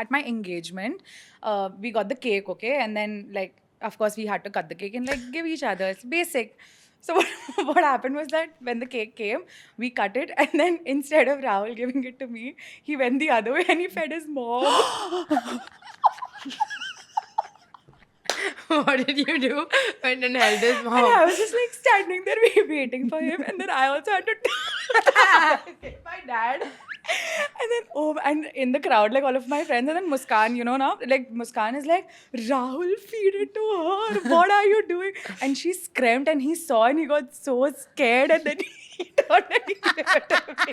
at my engagement, we got the cake, okay? And then, like, of course, we had to cut the cake and, like, give each other. It's basic. So what happened was that when the cake came, we cut it, and then instead of Rahul giving it to me, he went the other way and he fed his mom. What did you do? Went and held his mom. And I was just like standing there waiting for him, and then I also had to take my dad. And then and in the crowd, like all of my friends, and then Muskan, you know, now like Muskan is like, Rahul, feed it to her. What are you doing? And she screamed, and he saw, and he got so scared, and then he turned and he gave it to me.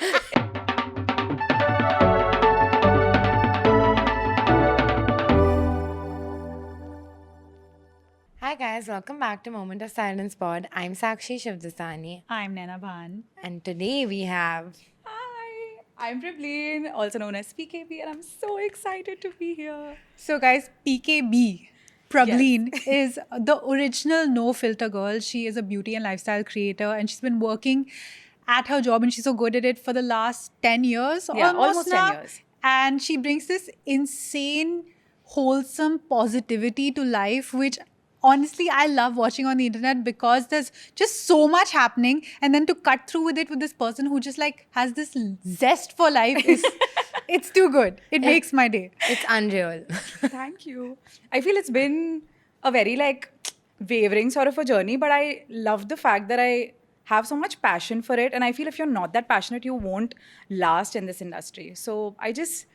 Hi guys, welcome back to Moment of Silence Pod. I'm Sakshi Shivdasani, I'm Naina Bhan. and today we have. Hi, I'm Prableen, also known as PKB, and I'm so excited to be here. So, guys, PKB, Prableen, is the original no filter girl. She is a beauty and lifestyle creator, and she's been working at her job, and she's so good at it for the last 10 years. Yeah, almost 10 now. years. And she brings this insane, wholesome positivity to life, which honestly I love watching on the internet because there's just so much happening, and then to cut through with it with this person who just like has this zest for life is it's too good. It makes my day. It's unreal. Thank you. I feel it's been a very like wavering sort of a journey, but I love the fact that I have so much passion for it. And I feel if you're not that passionate, you won't last in this industry. So I just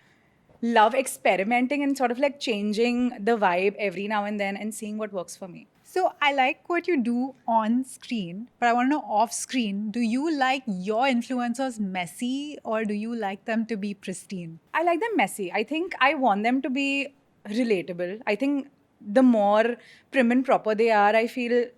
love experimenting and sort of like changing the vibe every now and then and seeing what works for me. So I like what you do on screen, but I want to know off screen, do you like your influencers messy or do you like them to be pristine? I like them messy. I think I want them to be relatable. I think the more prim and proper they are, I feel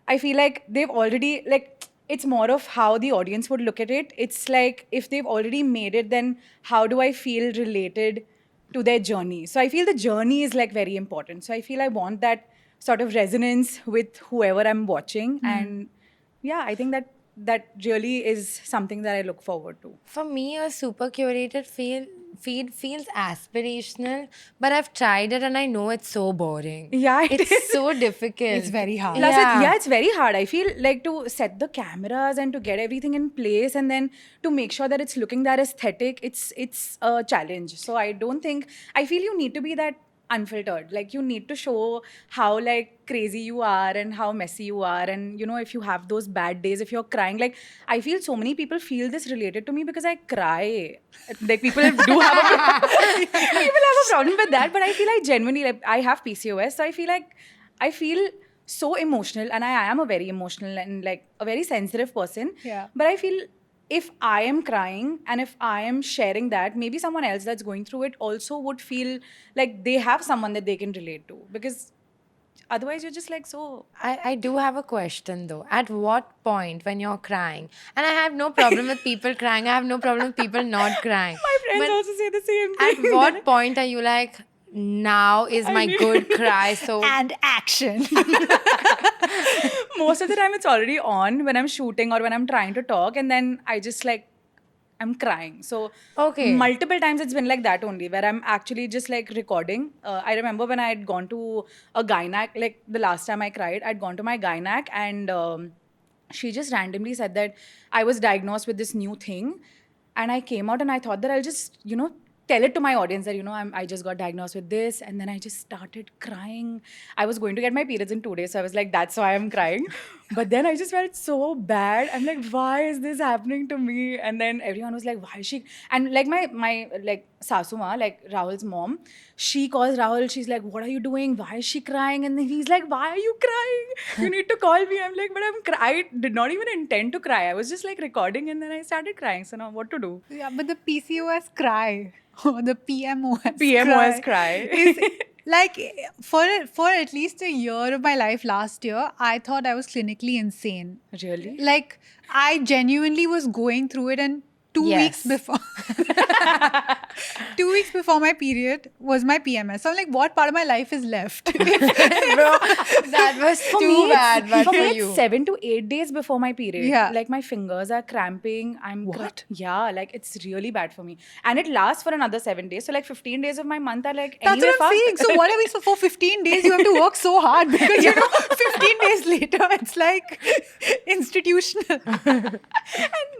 like they've already like it's more of how the audience would look at it. It's like if they've already made it, then how do I feel related to their journey? So I feel the journey is like very important. So I feel I want that sort of resonance with whoever I'm watching. And yeah, I think that really is something that I look forward to. For me, a super curated feed feels aspirational, but I've tried it and I know it's so boring. Yeah, it It's is. so difficult. It's very hard. Plus, Yeah. it's very hard. I feel like to set the cameras and to get everything in place and then to make sure that it's looking that aesthetic, it's a challenge. So I feel you need to be that unfiltered. Like you need to show how like crazy you are and how messy you are. And you know, if you have those bad days, if you're crying, like I feel so many people feel this related to me because I cry. Like people do have a problem with that, but I feel like genuinely like I have PCOS, so I feel so emotional, and I am a very emotional and like a very sensitive person. Yeah. But I feel if I am crying and if I am sharing that, maybe someone else that's going through it also would feel like they have someone that they can relate to, because otherwise you're just like so. I do have a question though. At what point when you're crying, and I have no problem with people crying, I have no problem with people not crying. My friends But also say the same at thing. what point are you like, now is my good cry? So And action. Most of the time it's already on when I'm shooting or when I'm trying to talk, and then I just like I'm crying. So Okay. multiple times it's been like that only, where I'm actually just like recording. I remember when I had gone to a gynac, like the last time I cried, I'd gone to my gynac, and she just randomly said that I was diagnosed with this new thing, and I came out and I thought that I'll just tell it to my audience that I just got diagnosed with this, and then I just started crying. I was going to get my periods in 2 days, so I was like, that's why I'm crying. But then I just felt so bad. I'm like, why is this happening to me? And then everyone was like, why is she? And like my like Sasuma, like Rahul's mom, she calls Rahul. She's like, what are you doing? Why is she crying? And then he's like, why are you crying? You need to call me. I'm like, but I did not even intend to cry. I was just like recording, and then I started crying. So now what to do? Yeah, but the PCOS cry or the PMOS PMOS cry. is like for at least a year of my life last year, I thought I was clinically insane. Really? Like I genuinely was going through it, and 2 Yes. weeks before 2 weeks before my period was my PMS. So I'm like, what part of my life is left? Bro, that was too bad, but for for me, you. it's 7 to 8 days before my period. Yeah. Like my fingers are cramping. What? Yeah, like it's really bad for me. And it lasts for another 7 days. So like 15 days of my month are like That's anyway what I'm saying. So what are we? So for 15 days, you have to work so hard because 15 days later, it's like institutional. And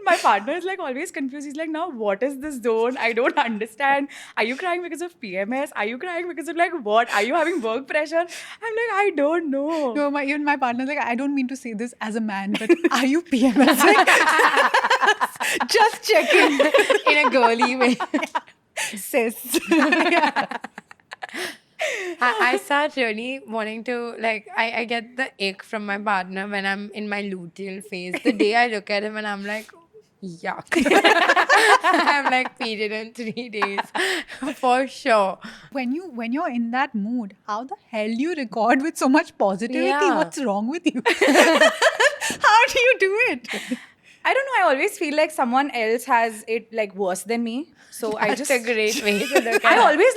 my partner is like always confused. He's like, now what is this zone? I don't understand. Are you crying because of PMS? Are you crying because of like what? Are you having work pressure? I'm like, I don't know. No, even my partner's like, I don't mean to say this as a man, but are you PMS? Just checking. In a girly way. Sis. I start really wanting to, like, I get the ick from my partner when I'm in my luteal phase. The day I look at him and I'm like, yuck. I'm like, period in 3 days. For sure. When you're in that mood, how the hell do you record with so much positivity? Yeah. What's wrong with you? How do you do it? I don't know. I always feel like someone else has it like worse than me. So I That's just a great way to look I at it. always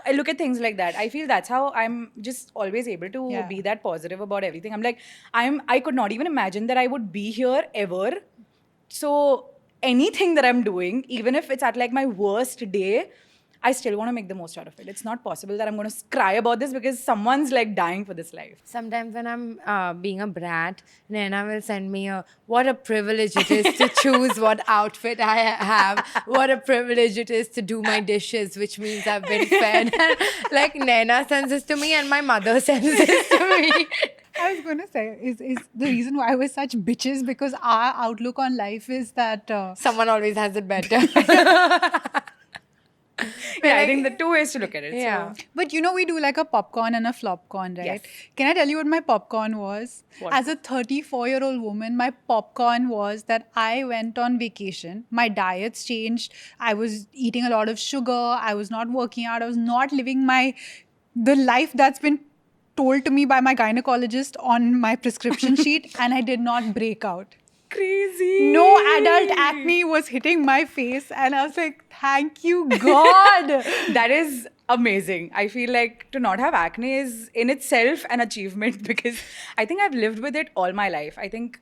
I look at things like that. I feel that's how I'm just always able to Yeah. be that positive about everything. I'm like, I could not even imagine that I would be here ever. So anything that I'm doing, even if it's at like my worst day, I still want to make the most out of it. It's not possible that I'm going to cry about this because someone's like dying for this life. Sometimes when I'm being a brat, Naina will send me what a privilege it is to choose what outfit I have. What a privilege it is to do my dishes, which means I've been fed. Like Naina sends this to me and my mother sends this to me. I was going to say, is the reason why we're such bitches because our outlook on life is that... Someone always has it better. Yeah, I think the two ways to look at it. Yeah. So. But we do like a popcorn and a flopcorn, right? Yes. Can I tell you what my popcorn was? What? As a 34-year-old woman, my popcorn was that I went on vacation. My diets changed. I was eating a lot of sugar. I was not working out. I was not living the life that's been told to me by my gynecologist on my prescription sheet, and I did not break out. Crazy. No adult acne was hitting my face, and I was like, thank you, God. That is amazing. I feel like to not have acne is in itself an achievement because I think I've lived with it all my life. I think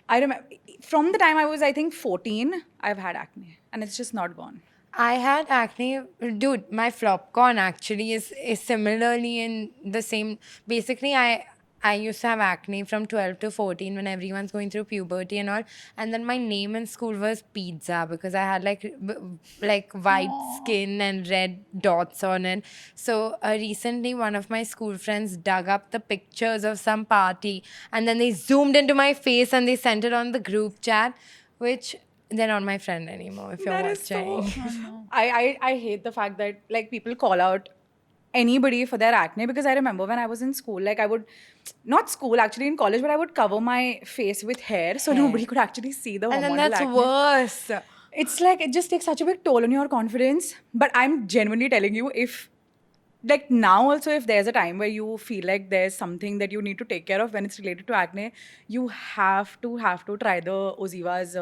I remember from the time I was, I think, 14, I've had acne and it's just not gone. I had acne, dude. My flopcorn actually is similarly in the same. Basically, I used to have acne from 12 to 14 when everyone's going through puberty and all. And then my name in school was Pizza because I had like white skin and red dots on it. So recently, one of my school friends dug up the pictures of some party and then they zoomed into my face and they sent it on the group chat, which they're not my friend anymore if you're That watching. is so. I hate the fact that like people call out anybody for their acne because I remember when I was in school, like I would, not school actually, in college, but I would cover my face with hair so nobody could actually see the And then hormonal that's acne. worse. It's like it just takes such a big toll on your confidence. But I'm genuinely telling you, if like now also, if there's a time where you feel like there's something that you need to take care of when it's related to acne, you have to try the Oziva's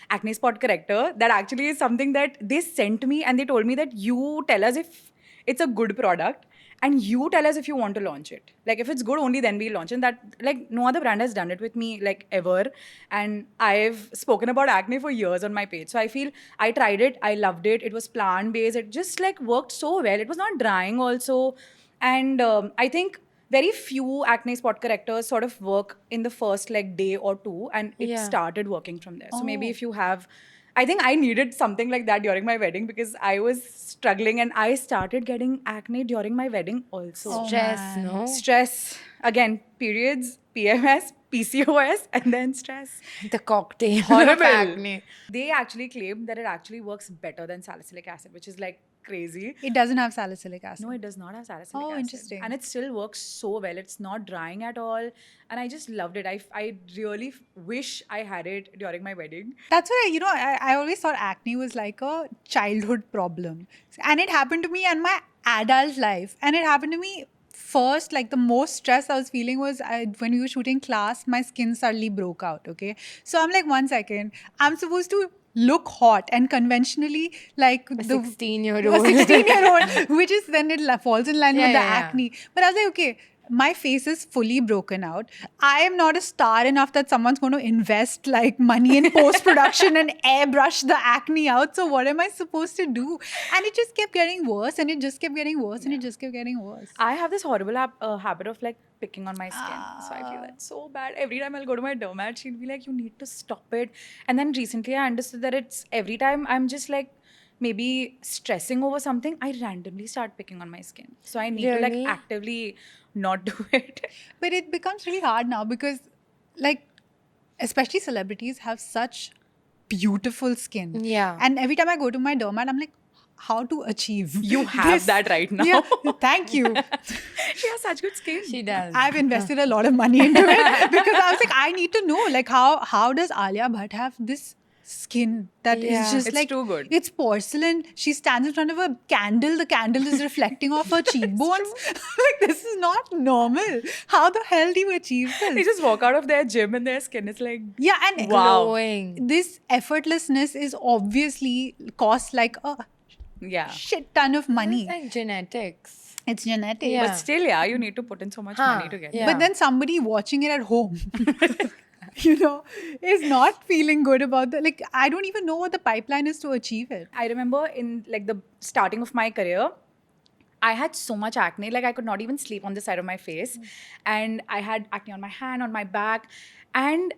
acne spot corrector. That actually is something that they sent me and they told me that you tell us if it's a good product and you tell us if you want to launch it. Like if it's good, only then we launch. And that like no other brand has done it with me like ever. And I've spoken about acne for years on my page. So I feel I tried it. I loved it. It was plant-based. It just like worked so well. It was not drying also. And I think very few acne spot correctors sort of work in the first like day or two. And it Yeah. started working from there. So maybe if you have... I think I needed something like that during my wedding because I was struggling and I started getting acne during my wedding also. Stress, no? Stress, again, periods, PMS, PCOS, and then stress. The cocktail of Horrible. acne. They actually claimed that it actually works better than salicylic acid, which is like crazy. It doesn't have salicylic acid. No, it does not have salicylic acid. Interesting. And it still works so well. It's not drying at all. And I just loved it. I really wish I had it during my wedding. That's what I always thought acne was like a childhood problem. And it happened to me in my adult life. And it happened to me first, like the most stress I was feeling was when we were shooting class, my skin suddenly broke out, okay? So I'm like, 1 second, I'm supposed to look hot and conventionally like A the 16-year-old. a 16-year-old, which is then it falls in line with the Yeah. acne. But I was like, okay, my face is fully broken out. I am not a star enough that someone's going to invest like money in post production and airbrush the acne out. So what am I supposed to do? And it just kept getting worse, and it just kept getting worse, and it just kept getting worse. I have this horrible habit of like picking on my skin. So I feel Ah. that's so bad. Every time I'll go to my dermat, she'll be like, you need to stop it. And then recently I understood that it's every time I'm just like maybe stressing over something, I randomly start picking on my skin. So I need to like Really? actively not do it. But it becomes really hard now because, like, especially celebrities have such beautiful skin. Yeah. And every time I go to my dermat, I'm like, how to achieve? You have that right now. Yeah, thank you. She has such good skin. She does. I've invested a lot of money into it because I was like, I need to know, like, how does Alia Bhatt have this skin that is Yeah. just It's like too good. It's porcelain. She stands in front of a candle. The candle is reflecting off her cheekbones. Like, this is not normal. How the hell do you achieve They this? just walk out of their gym and their skin is like, Yeah, and Wow. Glowing. this effortlessness is obviously costs like a yeah. shit ton of money. It's like genetics. It's genetic. Yeah. But still, yeah, you need to put in so much Huh, money to get yeah. But then somebody watching it at home, is not feeling good about the, like, I don't even know what the pipeline is to achieve it. I remember in like the starting of my career, I had so much acne, like I could not even sleep on the side of my face. And I had acne on my hand, on my back. And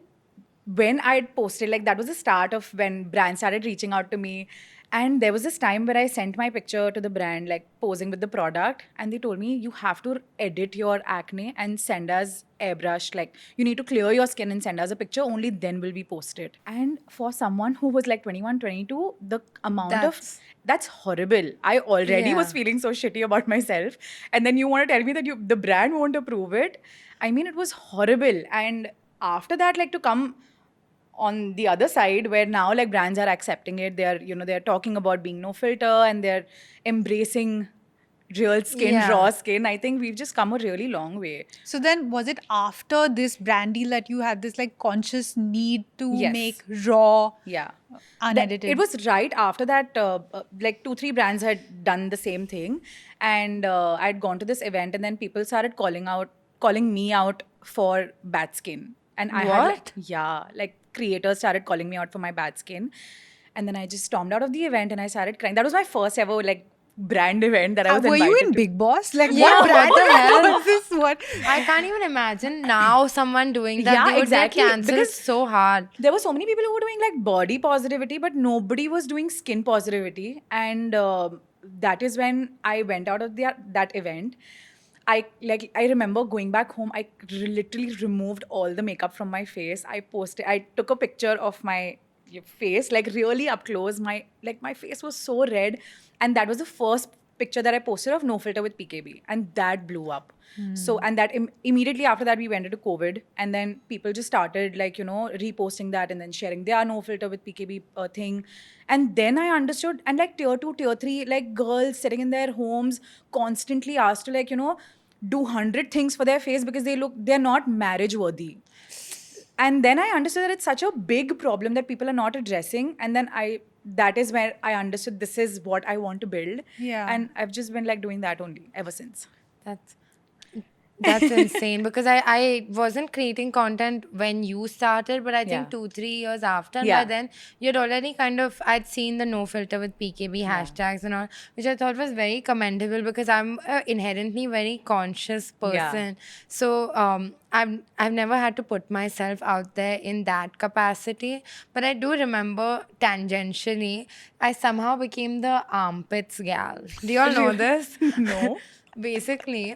when I had posted, like that was the start of when brands started reaching out to me. And there was this time where I sent my picture to the brand, like posing with the product, and they told me, you have to edit your acne and send us airbrush. Like, you need to clear your skin and send us a picture, only then will we post it. And for someone who was like 21, 22, the amount That's- that's horrible. I already Yeah. was feeling so shitty about myself. And then you want to tell me that the brand won't approve it. I mean, it was horrible. And after that, like to come on the other side where now like brands are accepting it, they're talking about being no filter and they're embracing real skin, Yeah. raw skin. I think we've just come a really long way. So then, was it after this brand deal that you had this like conscious need to Yes. make raw, Yeah. unedited? It was right after that, like 2-3 brands had done the same thing, and I'd gone to this event, and then people started calling me out for bad skin, and I had like, What? like creators started calling me out for my bad skin, and then I just stormed out of the event and I started crying. That was my first ever like brand event that I was were invited you in to. Big Boss? Like, Yeah, what brand what the hell? was this? What? I can't even imagine now someone doing that. Yeah, They would exactly, get cancelled because- so hard. There were so many people who were doing like body positivity, but nobody was doing skin positivity. And that is when I went out of that event. I remember going back home. I literally removed all the makeup from my face. I took a picture of my face, like really up close. My face was so red, and that was the first picture that I posted of no filter with PKB, and that blew up. So, and that immediately after that we went into COVID, and then people just started like reposting that and then sharing their no filter with PKB thing. And then I understood, and like tier 2, tier 3, like girls sitting in their homes constantly asked to like do 100 things for their face because they're not marriage worthy. And then I understood that it's such a big problem that people are not addressing. And then that is where I understood this is what I want to build. Yeah. And I've just been like doing that only ever since. That's insane because I wasn't creating content when you started, but I think Yeah. 2-3 years after, and Yeah. by then you'd already I'd seen the no filter with PKB hashtags and all, which I thought was very commendable because I'm an inherently very conscious person. So I've never had to put myself out there in that capacity, but I do remember tangentially I somehow became the armpits gal. Do you all know this? No. Basically,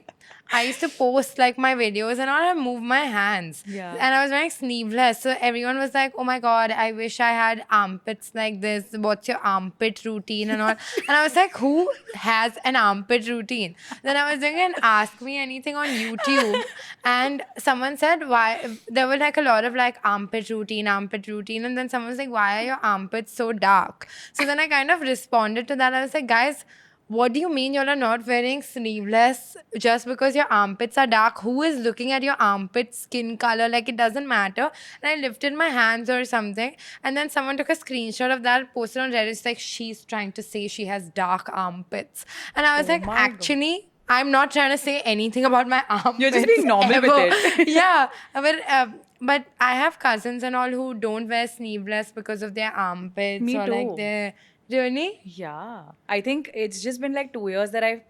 I used to post like my videos and all, I move my hands. Yeah. And I was wearing sleeveless. So everyone was like, oh my God, I wish I had armpits like this. What's your armpit routine and all? And I was like, who has an armpit routine? Then I was doing an Ask Me Anything on YouTube. And someone said, why? There were like a lot of like armpit routine. And then someone was like, why are your armpits so dark? So then I kind of responded to that. I was like, guys, what do you mean you're not wearing sleeveless just because your armpits are dark? Who is looking at your armpit skin color? Like, it doesn't matter. And I lifted my hands or something, and then someone took a screenshot of that, posted on Reddit. It's like, she's trying to say she has dark armpits. And I was like, my God. actually, I'm not trying to say anything about my armpits. You're just being normal with ever. it. Yeah, but I have cousins and all who don't wear sleeveless because of their armpits Me or too. like their. Really? Yeah, I think it's just been like 2 years that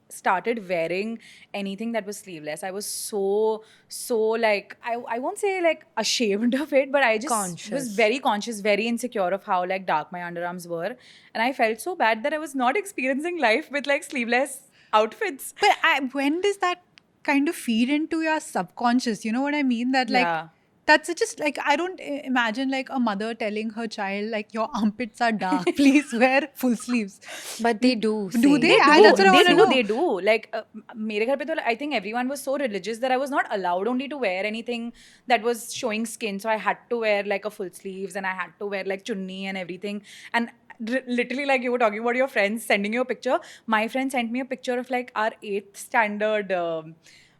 started wearing anything that was sleeveless. I was so like I won't say like ashamed of it, but I just was Conscious. very conscious, very insecure of how like dark my underarms were, and I felt so bad that I was not experiencing life with like sleeveless outfits. But when does that kind of feed into your subconscious? You know what I mean? That like Yeah. that's just like I don't imagine like a mother telling her child like your armpits are dark, please wear full sleeves. But they do. Do say they? that. That's what I want to know. They do. Like, मेरे घर पे तो I think everyone was so religious that I was not allowed only to wear anything that was showing skin. So I had to wear like a full sleeves and I had to wear like chunni and everything. And literally, like you were talking about your friends sending you a picture. My friend sent me a picture of like our 8th standard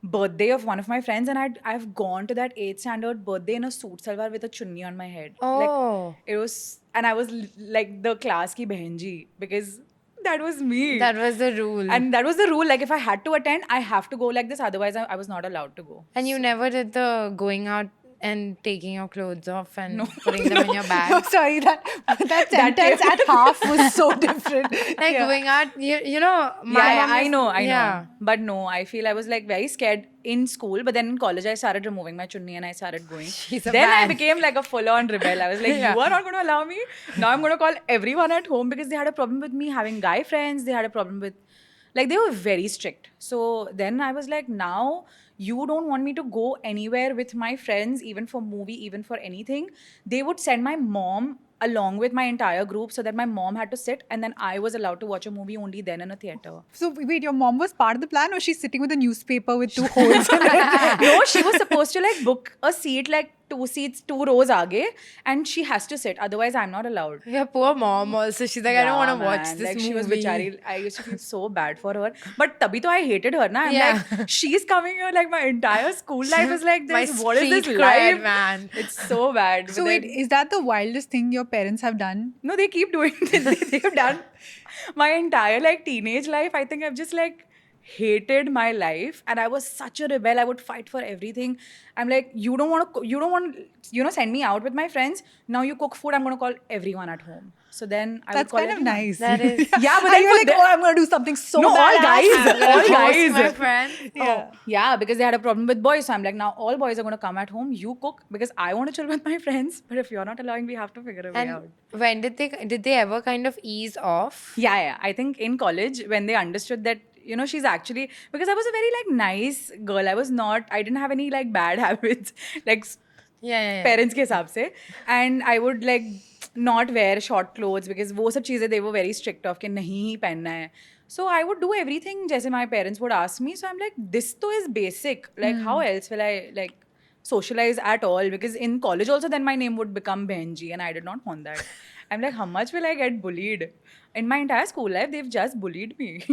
birthday of one of my friends, and I've gone to that 8th standard birthday in a suit salwar with a chunni on my head. Oh. Like, it was, and I was like the class ki behenji because that was me. That was the rule. And that was the rule. Like, if I had to attend, I have to go like this. Otherwise, I was not allowed to go. And you never did the going out and taking your clothes off and putting them in your bag. Oh, sorry, that sentence at half was so different. Like going out, you know, my Yeah, mom I used- know. yeah. But no, I feel I was like very scared in school. But then in college, I started removing my chunni and I started going. She's a Then I man. became like a full-on rebel. I was like, Yeah. you are not going to allow me. Now I'm going to call everyone at home because they had a problem with me having guy friends. They had a problem with, like, they were very strict. So then I was like, now you don't want me to go anywhere with my friends, even for movie, even for anything. They would send my mom along with my entire group so that my mom had to sit and then I was allowed to watch a movie only then in a theater. So wait, your mom was part of the plan, or she's sitting with a newspaper with 2 holes in it? No, she was supposed to like book a seat like 2 seats, 2 rows aage, and she has to sit. Otherwise, I'm not allowed. Your poor mom also. She's like, I don't want to watch man. this like, movie. She was bichari. I used to feel so bad for her. But tabhi to I hated her, na. I'm Yeah. like, she's coming here. Like, my entire school life is like My this. What is this street cred, life? man. It's so bad. So But wait, then- is that the wildest thing your parents have done? no, they keep doing it. They've done my entire like teenage life. I think I've just like hated my life, and I was such a rebel. I would fight for everything. I'm like, you don't want, send me out with my friends. Now you cook food. I'm going to call everyone at home. So then I That's would call kind of everyone. nice. That is- Yeah, but And then you're for like, them- oh, I'm going to do something so No, all badass. guys. I'm gonna All toast guys. my friend. Yeah. Yeah, because they had a problem with boys. So I'm like, now all boys are going to come at home. You cook because I want to chill with my friends. But if you're not allowing, we have to figure a way out. And when did they ever kind of ease off? Yeah. I think in college, when they understood that, she's actually, because I was a very like nice girl. I didn't have any like bad habits, like Yeah. parents के हिसाब से. And I would like not wear short clothes because वो सब चीज़ें they were very strict of कि नहीं ही पहनना है. So I would do everything जैसे my parents would ask me. So I'm like, this to is basic. Like how else will I like socialize at all? Because in college also then my name would become Benji and I did not want that. I'm like, how much will I get bullied? In my entire school life, they've just bullied me.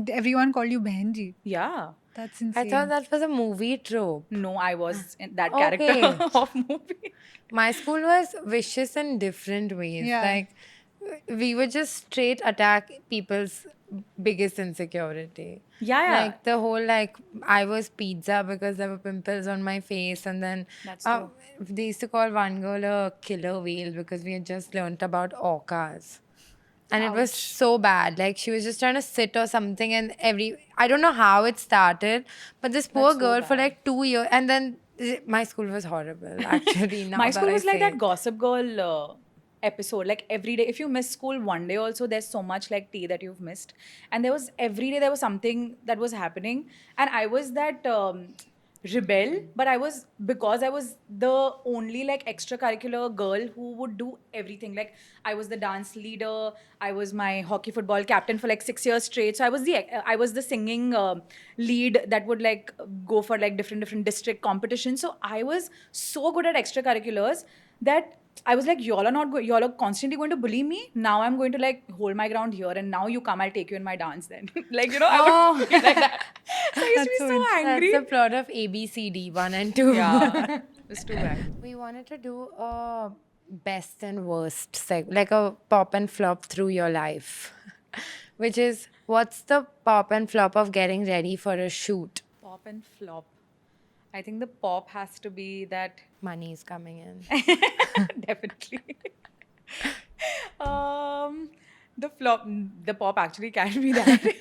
Everyone called you Behenji. Yeah. That's insane. I thought that was a movie trope. No, I was in that Okay. character of movie. My school was vicious in different ways. Yeah. Like, we would just straight attack people's biggest insecurity. Yeah. Like the whole like I was pizza because there were pimples on my face, and then That's true. they used to call one girl a killer whale because we had just learnt about orcas. And it was so bad. Like she was just trying to sit or something, and I don't know how it started, but this poor That's so girl for bad. like 2 years, and then my school was horrible. Actually, now My that school I was like say that it. Gossip Girl episode. Like every day, if you miss school one day, also there's so much like tea that you've missed. And there was every day there was something that was happening, and I was that rebel, but because I was the only like extracurricular girl who would do everything. Like I was the dance leader, I was my hockey football captain for like 6 years straight. So I was the singing lead that would like go for like different district competitions. So I was so good at extracurriculars that I was like, y'all are constantly going to bully me. Now I'm going to like hold my ground here, and now you come, I'll take you in my dance. Then, like, you know, I would be like that. So I used to That's be so so interesting. angry. That's the plot of ABCD 1 and 2. Yeah, it's too bad. We wanted to do a best and worst like a pop and flop through your life, which is what's the pop and flop of getting ready for a shoot? Pop and flop. I think the pop has to be that. Money is coming in. Definitely. The flop, the pop actually can be that.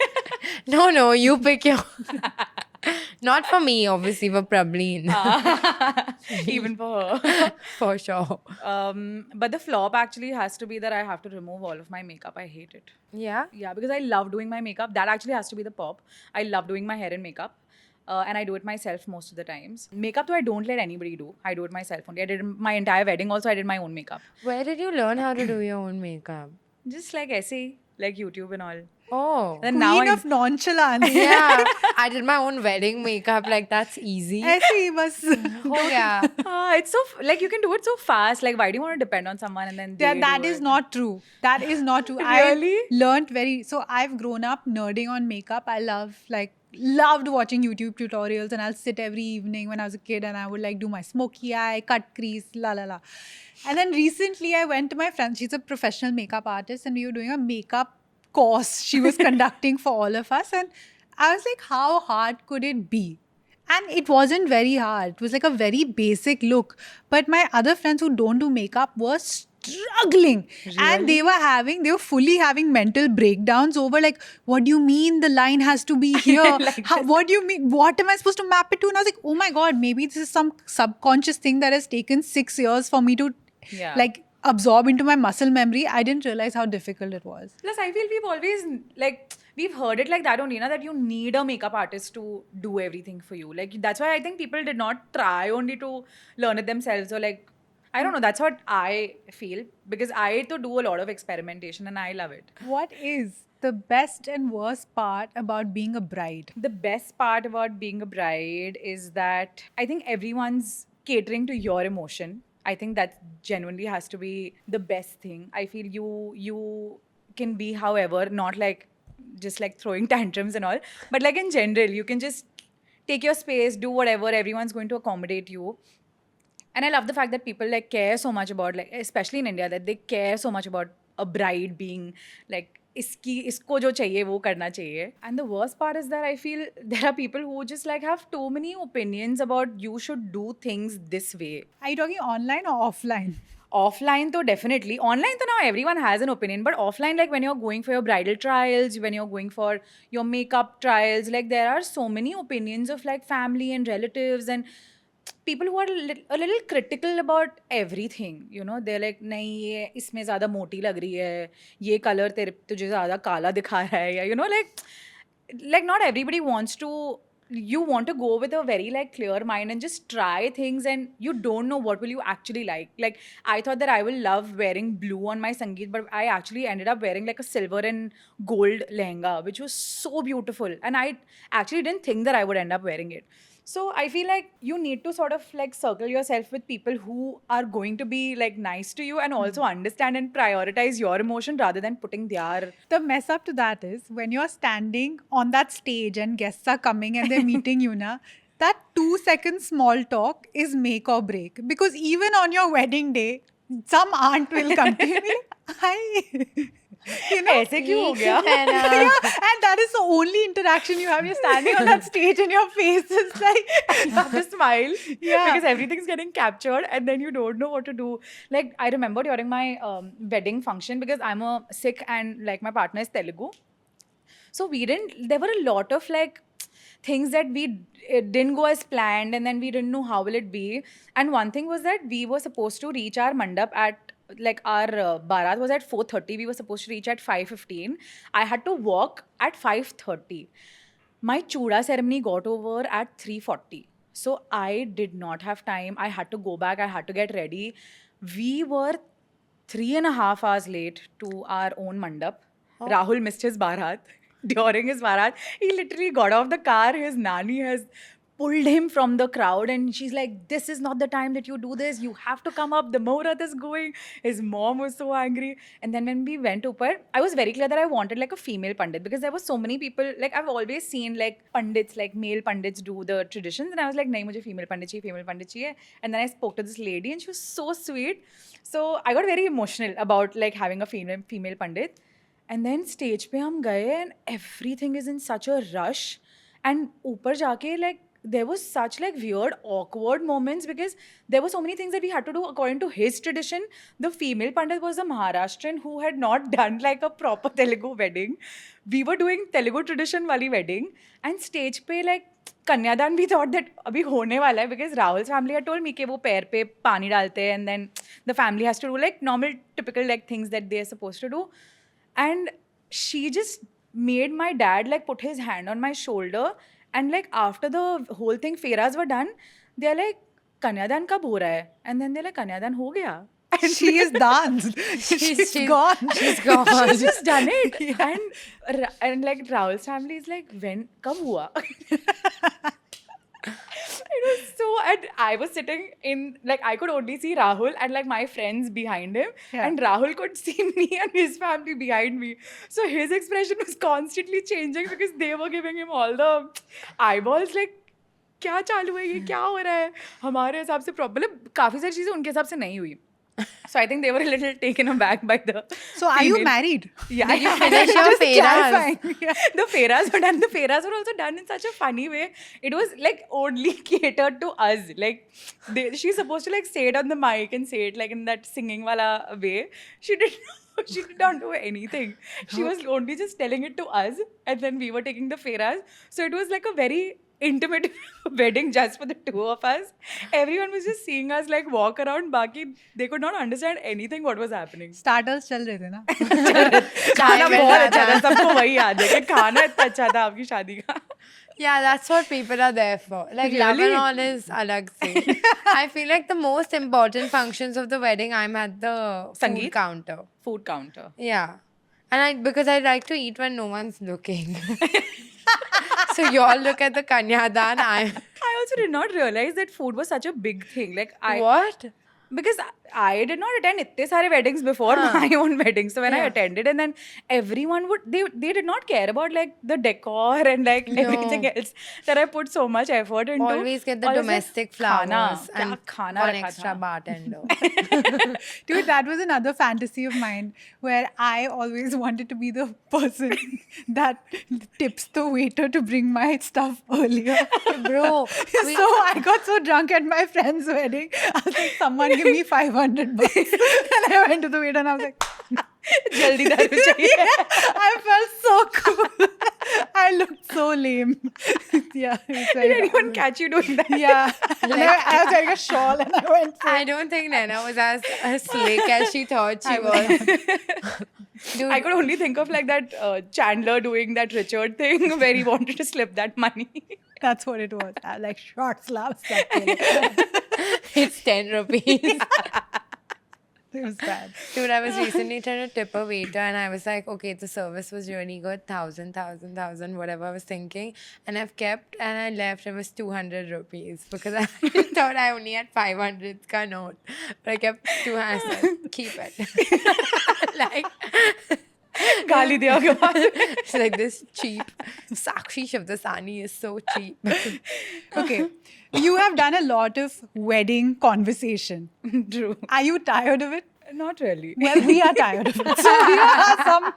No, you pick your. Not for me, obviously, for Prableen. Even for her. For sure. But the flop actually has to be that I have to remove all of my makeup. I hate it. Yeah? Yeah, because I love doing my makeup. That actually has to be the pop. I love doing my hair and makeup. And I do it myself most of the times. Makeup, though, I don't let anybody do. I do it myself only. I did my entire wedding also. I did my own makeup. Where did you learn how to do your own makeup? Just like essay, like YouTube and all. Oh. Then now Queen I of nonchalance. Yeah. I did my own wedding makeup. Like, that's easy. ऐसे ही बस. Oh, yeah. it's so like you can do it so fast. Like, why do you want to depend on someone and then they That do is it? not true. That is not true. Really? I learned so I've grown up nerding on makeup. I loved watching YouTube tutorials, and I'll sit every evening when I was a kid and I would like do my smoky eye, cut crease, la la la. And then recently I went to my friend, she's a professional makeup artist, and we were doing a makeup course she was conducting for all of us. And I was like, how hard could it be? And it wasn't very hard. It was like a very basic look. But my other friends who don't do makeup were struggling. And they were fully having mental breakdowns over like, what do you mean the line has to be here? What do you mean? What am I supposed to map it to? And I was like, oh my God, maybe this is some subconscious thing that has taken 6 years for me to Yeah. like absorb into my muscle memory. I didn't realize how difficult it was. Plus, I feel we've always like we've heard it like that only, na, that you need a makeup artist to do everything for you. Like that's why I think people did not try only to learn it themselves, or like I don't know. That's what I feel, because I had to do a lot of experimentation and I love it. What is the best and worst part about being a bride? The best part about being a bride is that I think everyone's catering to your emotion. I think that genuinely has to be the best thing. I feel you can be however, not like just like throwing tantrums and all, but like in general, you can just take your space, do whatever, everyone's going to accommodate you. And I love the fact that people like care so much about, like, especially in India, that they care so much about a bride being like isko jo chahiye wo karna chahiye. And the worst part is that I feel there are people who just like have too many opinions about you should do things this way. Are you talking online or offline? Offline though, definitely. Online though, now everyone has an opinion, but offline, like when you're going for your bridal trials, when you're going for your makeup trials, like there are so many opinions of like family and relatives and people who are a little critical about everything, you know. They're like, nahi ye isme zyada moti lag rahi hai, ye color tujhe zyada kala dikha raha hai, you know, like not everybody wants to. You want to go with a very like clear mind and just try things, and you don't know what will you actually like. Like I thought that I will love wearing blue on my Sangeet, but I actually ended up wearing like a silver and gold lehenga, which was so beautiful, and I actually didn't think that I would end up wearing it. So I feel like you need to sort of like circle yourself with people who are going to be like nice to you and also understand and prioritize your emotion rather than putting their. The mess up to that is when you're standing on that stage and guests are coming and they're meeting you, na, that 2-second small talk is make or break. Because even on your wedding day, some aunt will come to you and be like, hi. You know? ऐसे क्यों हो गया? Yeah, and that is the only interaction you have. You're standing on that stage and your face is like, You have to smile, Yeah. because everything's getting captured and then you don't know what to do. Like I remember during my wedding function, because I'm a Sikh and like my partner is Telugu, so there were a lot of like things that it didn't go as planned, and then we didn't know how will it be. And one thing was that we were supposed to reach our mandap at like our Bharat was at 4:30. We were supposed to reach at 5:15. I had to walk at 5:30. My chuda ceremony got over at 3:40. So I did not have time. I had to go back. I had to get ready. We were 3.5 hours late to our own mandap. Rahul missed his Bharat. During his Bharat, he literally got off the car. His nani has pulled him from the crowd, and she's like, "This is not the time that you do this. You have to come up. The Muhurat is going." His mom was so angry. And then when we went upar, I was very clear that I wanted like a female pandit, because there were so many people. Like I've always seen like pandits, like male pandits do the traditions, and I was like, "Nahi, mujhe female pandit chahiye." And then I spoke to this lady, and she was so sweet. So I got very emotional about like having a female pandit. And then stage pe hum gaye, and everything is in such a rush. And upar jaake, like, there was such like weird awkward moments, because there were so many things that we had to do according to his tradition. The female pandit was a Maharashtrian who had not done like a proper Telugu wedding. We were doing Telugu tradition wali wedding, and stage pe like Kanyadan, we thought that abhi hone wala hai, because Rahul's family had told me कि वो पैर पे पानी डालते हैं, and then the family has to do like normal typical like things that they're supposed to do. And she just made my dad like put his hand on my shoulder, and like after the whole thing feras were done, they're like, Kanyadan kab ho raha hai? And then they're like, Kanyadan ho gaya. And She is danced. She's gone. She's gone. she's just done it. And like Rahul's family is like, when kab hua? It was so, and I was sitting in, like, I could only see Rahul and like my friends behind him, Yeah. and Rahul could see me and his family behind me. So his expression was constantly changing, because they were giving him all the eyeballs, like, क्या चालू है ये, क्या हो रहा है हमारे हिसाब से मतलब काफी सारी चीजें उनके हिसाब से नहीं हुई. So I think they were a little taken aback by the. So are you female- married? Yeah, Did you yeah. finish your Just feras? clarifying. Yeah. The feras were done. The feras were also done in such a funny way. It was like only catered to us. Like she's supposed to like say it on the mic and say it like in that singing wala way. She did not do anything. She was only just telling it to us, and then we were taking the feras. So it was like a very intimate wedding just for the two of us. Everyone was just seeing us like walk around. Baki, they could not understand anything what was happening. Starters चल रहे थे ना. खाना में बहुत ज़्यादा. अच्छा था, सबको वही याद है कि खाना इतना अच्छा था आपकी शादी का. Yeah, that's what people are there for. Like love Really? and all is alag se. I feel like the most important functions of the wedding, I'm at the food Sangeet? counter. Food counter. Yeah. And because I like to eat when no one's looking. So you all look at the Kanyadan. I also did not realize that food was such a big thing. Like What? because I did not attend इतने सारे weddings before my own wedding. So when I attended, and then everyone would, they did not care about like the decor and like everything else that I put so much effort into. Always get the Always like, domestic flowers खाना, क्या and खाना one रखा extra था. bartender. Dude, that was another fantasy of mine where I always wanted to be the person that tips the waiter to bring my stuff earlier. Bro, So I got so drunk at my friend's wedding. I was like, someone give me $500. And I went to the waiter and I was like, जल्दी दारू चाहिए. I felt so cool. I looked so lame. Yeah. It's very Did anyone bad. catch you doing that? Yeah. And I was wearing a shawl and I went for I don't think Naina was as slick as she thought she was. Dude, I could only think of like that Chandler doing that Richard thing where he wanted to slip that money. That's what it was. I like short slaps. it's 10 rupees. It was bad. Dude, I was recently trying to tip a waiter and I was like, okay, the service was really good, 1,000, whatever I was thinking. And I've kept and I left, it was 200 rupees because I thought I only had 500 ka note. But I kept 200, I said, keep it. like, गाली दिया के बाद. it's like this cheap. Sakshi Shabdasani is so cheap. Okay. You have done a lot of wedding conversation. True. Are you tired of it? Not really. Well, we are tired of it. So here are some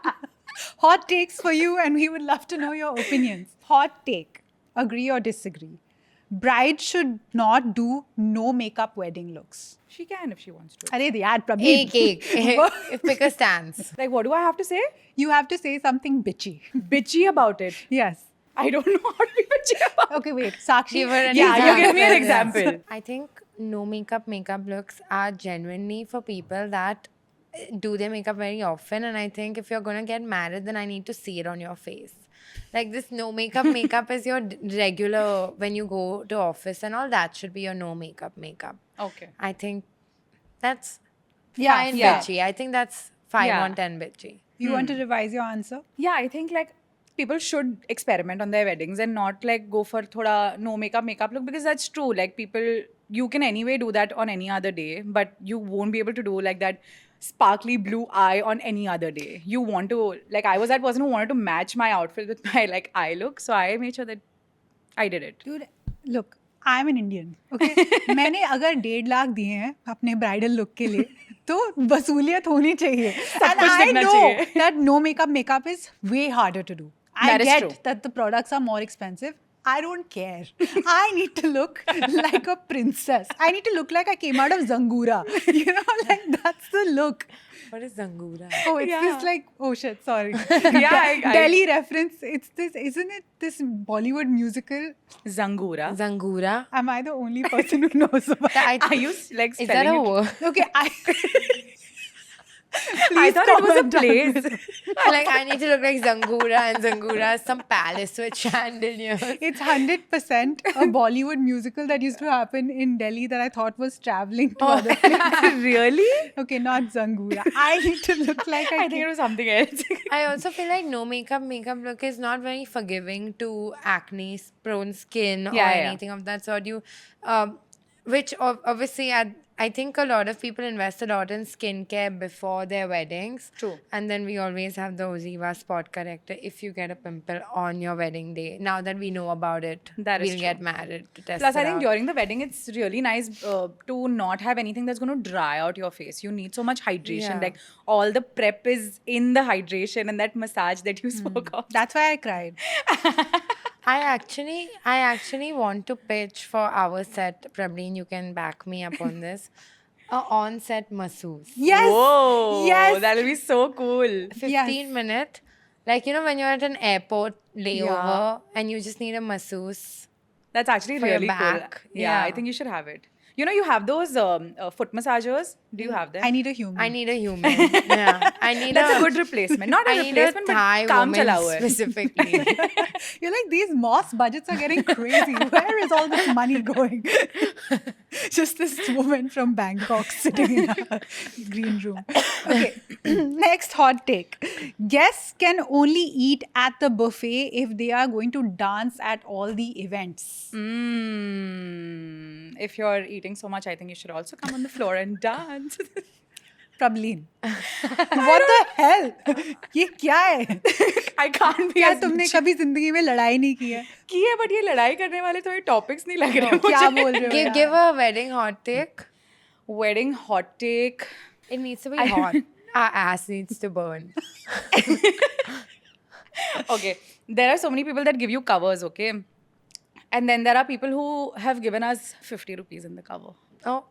hot takes for you and we would love to know your opinions. Hot take. Agree or disagree? Bride should not do no makeup wedding looks. She can if she wants to. Arey yaar, Prabhi. If pick a stance. Like, what do I have to say? You have to say something bitchy. Bitchy about it. Yes. I don't know how to be bitchy about it. Okay, wait. Sakshi. Give her an Yeah, you give me an example. example. I think no makeup looks are genuinely for people that do their makeup very often. And I think if you're going to get married, then I need to see it on your face. Like this no makeup is your regular, when you go to office and all, that should be your no makeup. Okay. I think that's Yeah, fine yeah. bitchy. I think that's 5 Yeah. on 10 bitchy. You want to revise your answer? Yeah, I think like people should experiment on their weddings and not like go for thoda no makeup look, because that's true. Like people, you can anyway do that on any other day, but you won't be able to do like that sparkly blue eye on any other day. You want to, like, I was that person who wanted to match my outfit with my like eye look, so I made sure that I did it. Dude, look, I'm an Indian. Okay, मैंने अगर 1.5 लाख दिए हैं अपने bridal look के लिए, तो वसूलियत होनी चाहिए. And कुछ I दिखना know चाहिए. that no makeup is way harder to do. I That is get true. that the products are more expensive. I don't care. I need to look like a princess. I need to look like I came out of Zangura. You know, like that's the look. What is Zangura? Oh, it's Yeah. this like, oh shit, sorry. I- Delhi reference. It's this, isn't it this Bollywood musical? Zangura. Zangura? Am I the only person who knows about Are you like Is that spelling a it? word? Okay, I Please thought it was a comment down place. Like, I need to look like Zangura, and Zangura is some palace with chandeliers. It's 100% a Bollywood musical that used to happen in Delhi that I thought was traveling to other places. Really? Okay, not Zangura. I need to look like I think it was something else. I also feel like no makeup look is not very forgiving to acne prone skin or Yeah, yeah. anything of that sort. Which obviously I think a lot of people invest a lot in skincare before their weddings. True. And then we always have the Oziva spot corrector if you get a pimple on your wedding day. Now that we know about it, That is we'll true. get married to test Plus, it I think out. during the wedding, it's really nice to not have anything that's going to dry out your face. You need so much hydration. Yeah. Like all the prep is in the hydration and that massage that you spoke of. That's why I cried. I actually want to pitch for our set. Praveen, you can back me up on this. A on-set masseuse. Yes! Whoa, Yes! that'll be so cool. 15 minute. Like, you know, when you're at an airport layover and you just need a masseuse. That's actually For your really cool. back. Yeah, I Yeah. think you should have it. You know, you have those foot massagers. Do you have them? I need a human. I need a human. Yeah. I need That's a good replacement. Not a I need a replacement, Thai but kaam woman chalao hai. specifically. You're like, these Moss budgets are getting crazy. Where is all this money going? Just this woman from Bangkok sitting in a green room. Okay, next hot take. Guests can only eat at the buffet if they are going to dance at all the events. If you're eating so much, I think you should also come on the floor and dance. Prableen. What the hell? ये क्या है? I can't be क्या as तुमने कभी जिंदगी में लड़ाई नहीं की है? की है, but ये लड़ाई करने वाले थोड़े टॉपिक्स नहीं लग रहे क्या मुझे. बोल रहे हो यार? Give a wedding hot take. Wedding hot take. It needs to be hot. Our ass needs to burn. Okay, there are so many people that give you covers, okay? And then there are people who have given us 50 rupees in the cover. Oh.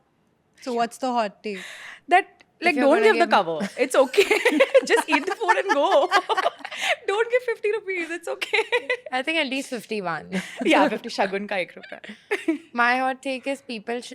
So what's the hot take? That, like, you're don't gonna give the give- cover. It's okay. Just eat the food and go. Don't give 50 rupees. It's okay. I think at least 51. Yeah, 50 shagun ka 1 rupee. My hot take is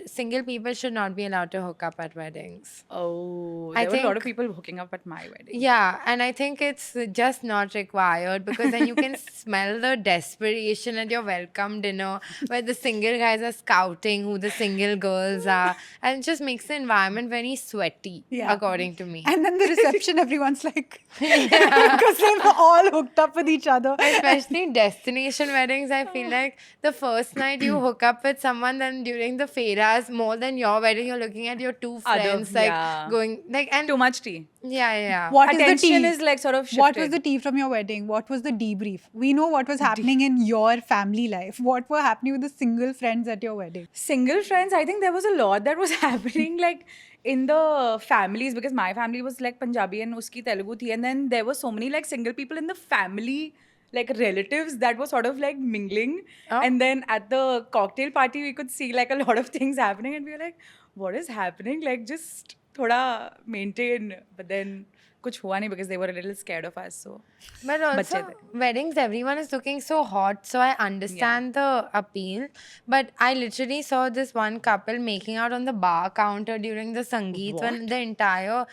single people should not be allowed to hook up at weddings. Oh, I there were a lot of think- people hooking up at my wedding. Yeah, and I think it's just not required because then you can smell the desperation at your welcome dinner where the single guys are scouting who the single girls are, and it just makes the environment very sweaty, Yeah. according to me. And then the reception, everyone's like, because they've all hooked up with each other. Especially destination weddings, I feel like the first night you hook up with someone, then during the fairas, more than your wedding, you're looking at your two Other- friends, like yeah. going like and Too much tea. yeah. What is the Attention tea? is like sort of What was shifted. the tea from your wedding? What was the debrief? We know what was happening in your family life. What were happening with the single friends at your wedding? Single friends, I think there was a lot that was happening like in the families, because my family was like Punjabi and uski Telugu thi, and then there were so many like single people in the family, like relatives that were sort of like mingling. Oh. And then at the cocktail party we could see like a lot of things happening and we were like, what is happening? Like just thoda maintain, but then kuch hua nahi because they were a little scared of us. So But also, Bache weddings, everyone is looking so hot, so I understand the appeal. But I literally saw this one couple making out on the bar counter during the Sangeet when the entire,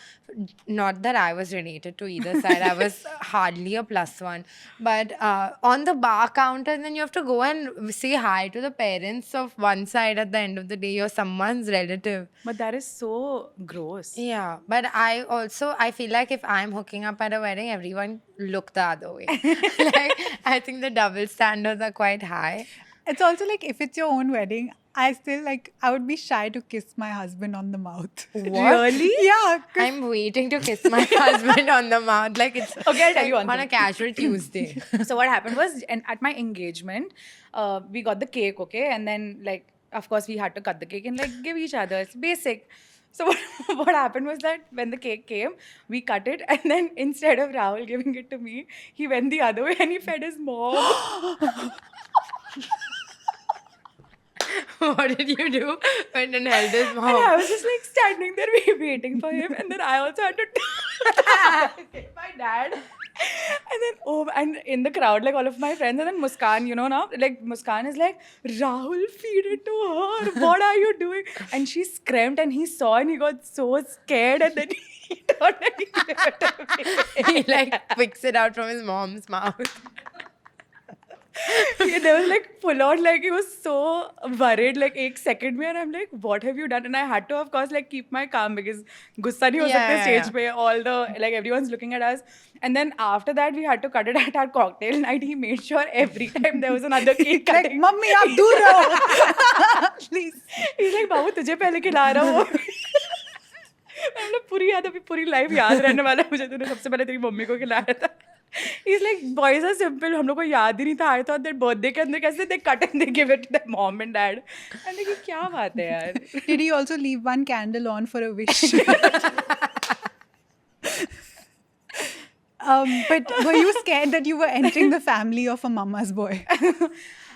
not that I was related to either side, I was hardly a plus one. But on the bar counter, then you have to go and say hi to the parents of one side at the end of the day, or someone's relative. but that is so gross. Yeah, but I feel like if I'm hooking up at a wedding, everyone look the other way. Like, I think the double standards are quite high. It's also like if it's your own wedding, I still like I would be shy to kiss my husband on the mouth. Really? Yeah. 'Cause I'm waiting to kiss my husband on the mouth. Like, it's Okay, I'll tell you like one on a thing. casual Tuesday. So what happened was, and at my engagement, we got the cake, okay, and then like of course we had to cut the cake and like give each other. It's basic. So what happened was that when the cake came, we cut it, and then instead of Rahul giving it to me, he went the other way and he fed his mom. What did you do? Went and held his And I mom. was just like standing there waiting for him, and then I also had to get my dad. And then and in the crowd, like all of my friends, and then Muskan, you know now, like Muskan is like, Rahul, feed it to her. What are you doing? And she screamed, and he saw, and he got so scared, and then he turned and he gave it to me. He like picks it out from his mom's mouth. Yeah, there was like full on, like he was so worried, like एक second में, and I'm like, what have you done? And I had to, of course, like keep my calm because गुस्सा नहीं हो सकते Yeah, stage पे, all the like everyone's looking at us. And then after that, we had to cut it at our cocktail night. He made sure every time there was another cake like, cutting. Mummy, आप दूर रहो. Please. He's like, बाबू तुझे पहले खिला रहा हूँ. मतलब पूरी याद अभी पूरी लाइफ याद रहने वाला है मुझे, तूने सबसे पहले तेरी मम्मी को खिलाया था. He's like, boys are simple. हम लोग को याद ही नहीं था. I thought that birthday के अंदर कैसे they cut and they give it to their mom and dad. And like, ये क्या बात है यार? Did he also leave one candle on for a wish? But were you scared that you were entering the family of a mama's boy?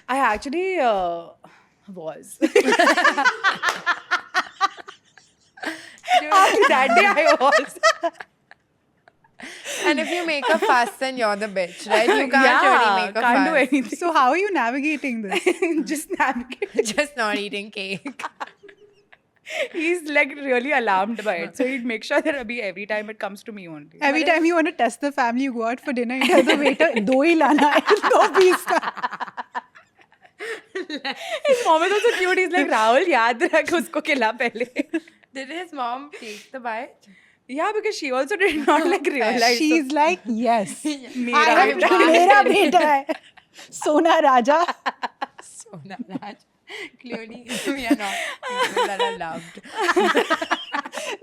I actually was. After that day, I was. And if you make a fuss, then you're the bitch, right? You can't Yeah, really make a can't do fuss. anything. So how are you navigating this? Just navigate. Just not eating cake. He's like really alarmed by it. So he'd make sure that every time it comes to me only. Every time you want to test the family, you go out for dinner, you tell the waiter, do ही लाना है, दो piece का. His mom is also cute. He's like, Rahul, याद रख उसको खिला पहले. Did his mom take the bite? Yeah, because she also did not like realize. She's like, yes. मेरा I have बेटा. मेरा बेटा है. Sona Raja. Sona Raj. Clearly, we are not people that are loved.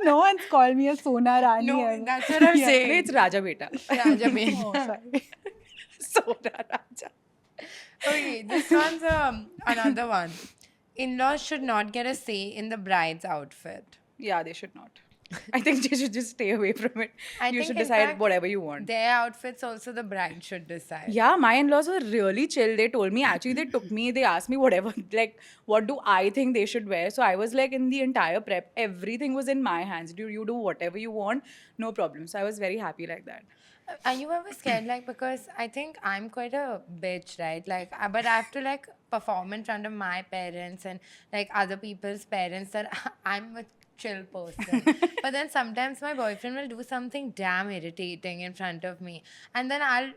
No one's called me a Sona Rani. No, ever. that's what I'm Yeah. saying. It's Raja beta. Raja Beta. Oh, sorry. Sona Raja. Okay, this one's another one. In-laws should not get a say in the bride's outfit. Yeah, they should not. I think they should just stay away from it. I You think should in decide fact, whatever you want. Their outfits also the bride should decide. Yeah, my in-laws were really chill. They told me, actually, they took me, they asked me whatever, like, what do I think they should wear? So I was like, in the entire prep, everything was in my hands. You do whatever you want, no problem. So I was very happy like that. Are you ever scared? Like, because I think I'm quite a bitch, right? Like, but I have to like perform in front of my parents and like other people's parents that I'm a chill person. But then sometimes my boyfriend will do something damn irritating in front of me, and then I'll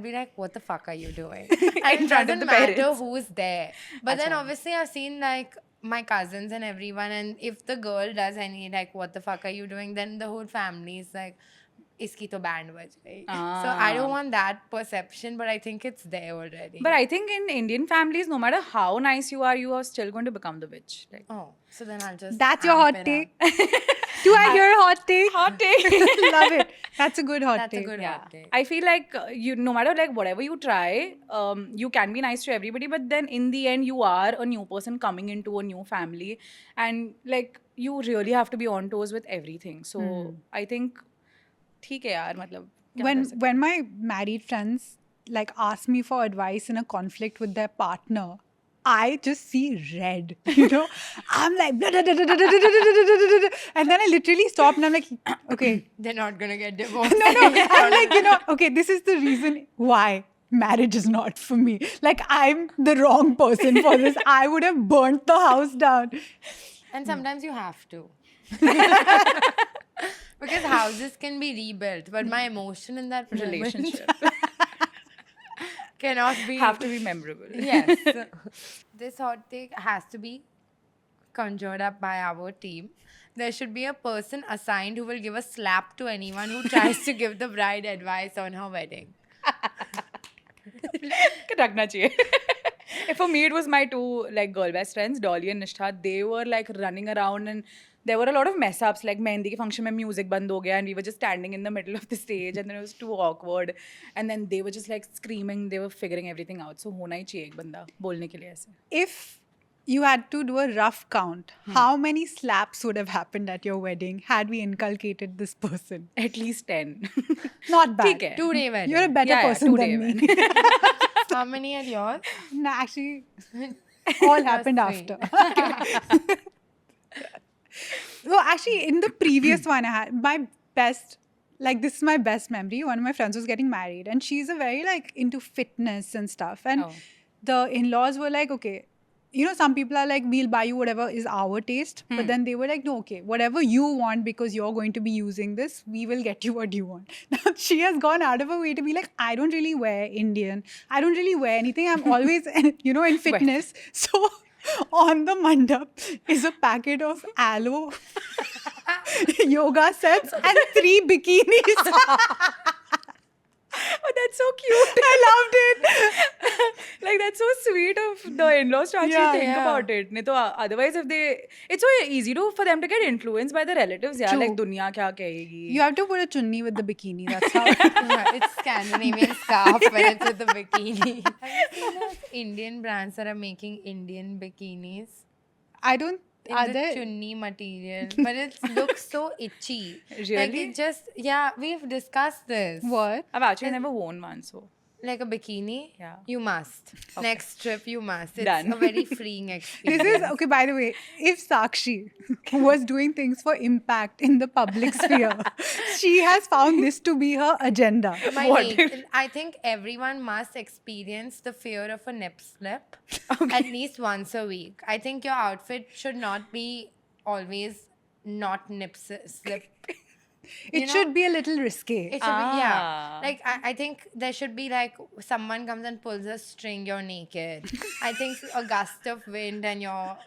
be like, what the fuck are you doing? And In it front of doesn't the matter parents. who's there. But then Acha. obviously I've seen like my cousins and everyone, and if the girl does any like, what the fuck are you doing? Then the whole family is like, iski to band baj gayi. So I don't want that perception, but I think it's there already. But I think in Indian families, no matter how nice you are still going to become the bitch. Like, oh, so then I'll just That's your amp hot it take. up. Do I hear a hot take? hot take. Love it. That's a good hot That's a take. good Yeah, hot take. I feel like you, no matter like whatever you try, you can be nice to everybody, but then in the end, you are a new person coming into a new family, and like you really have to be on toes with everything. So I think, ठीक है यार, मतलब क्या कर सकते When my married friends like ask me for advice in a conflict with their partner, I just see red, you know. I'm like, blah, blah, blah, blah, blah, blah, blah, blah, blah, blah, and then I literally stop and I'm like, okay, They're not gonna get divorced. no, I'm like, you know, okay, this is the reason why marriage is not for me. Like, I'm the wrong person for this. I would have burnt the house down. And sometimes you have to. Because houses can be rebuilt, but my emotion in that moment relationship cannot be. have to be memorable. Yes. This hot take has to be conjured up by our team. there should be a person assigned who will give a slap to anyone who tries to give the bride advice on her wedding. रखना चाहिए. For me, it was my two like girl best friends, Dolly and Nishtha. They were like running around and there were a lot of mess ups. Like mehndi के function में music बंद हो गया and we were just standing in the middle of the stage and then it was too awkward. And then they were just like screaming. They were figuring everything out. So होना ही चाहिए एक बंदा बोलने के लिए ऐसे. If you had to do a rough count, how many slaps would have happened at your wedding had we inculcated this person? At least 10. Not bad. ठीक है. 2-day wedding. You're a better Yeah, person two-day than me. How many at yours? No, actually, all happened That's after. So actually, in the previous one, I had my best, like this is my best memory. One of my friends was getting married, and she's a very like into fitness and stuff. And Oh. the in-laws were like, okay, you know, some people are like, we'll buy you whatever is our taste. But then they were like, no, okay, whatever you want because you're going to be using this, we will get you what you want. Now, she has gone out of her way to be like, I don't really wear Indian. I don't really wear anything. I'm always, you know, in fitness. So on the mandap is a packet of aloe yoga sets and 3 bikinis. Oh, that's so cute. I loved it. Like that's so sweet of the in-laws to actually Yeah, think yeah. about it. नहीं तो otherwise if they, it's so easy for them to get influenced by the relatives. Yeah, True. like दुनिया क्या कहेगी. You have to put a chunni with the bikini. That's how. It's Scandinavian scarf, but it's with the bikini. Have you seen those Indian brands that are making Indian bikinis? I don't. In Are the there? chunni material, but it looks so itchy. Like Really? it just, yeah, we've discussed this. What? I've actually never worn one, so Like a bikini? Yeah. You must. Next trip, you must. It's Done. a very freeing This experience. is okay. By the way, if Sakshi was doing things for impact in the public sphere, she has found this to be her agenda. My What mate, I think everyone must experience the fear of a nip slip at least once a week. I think your outfit should not be always not slip. It You know, should be a little risque. It should be, yeah. Ah. Like, I think there should be like someone comes and pulls a string, you're naked. I think a gust of wind and you're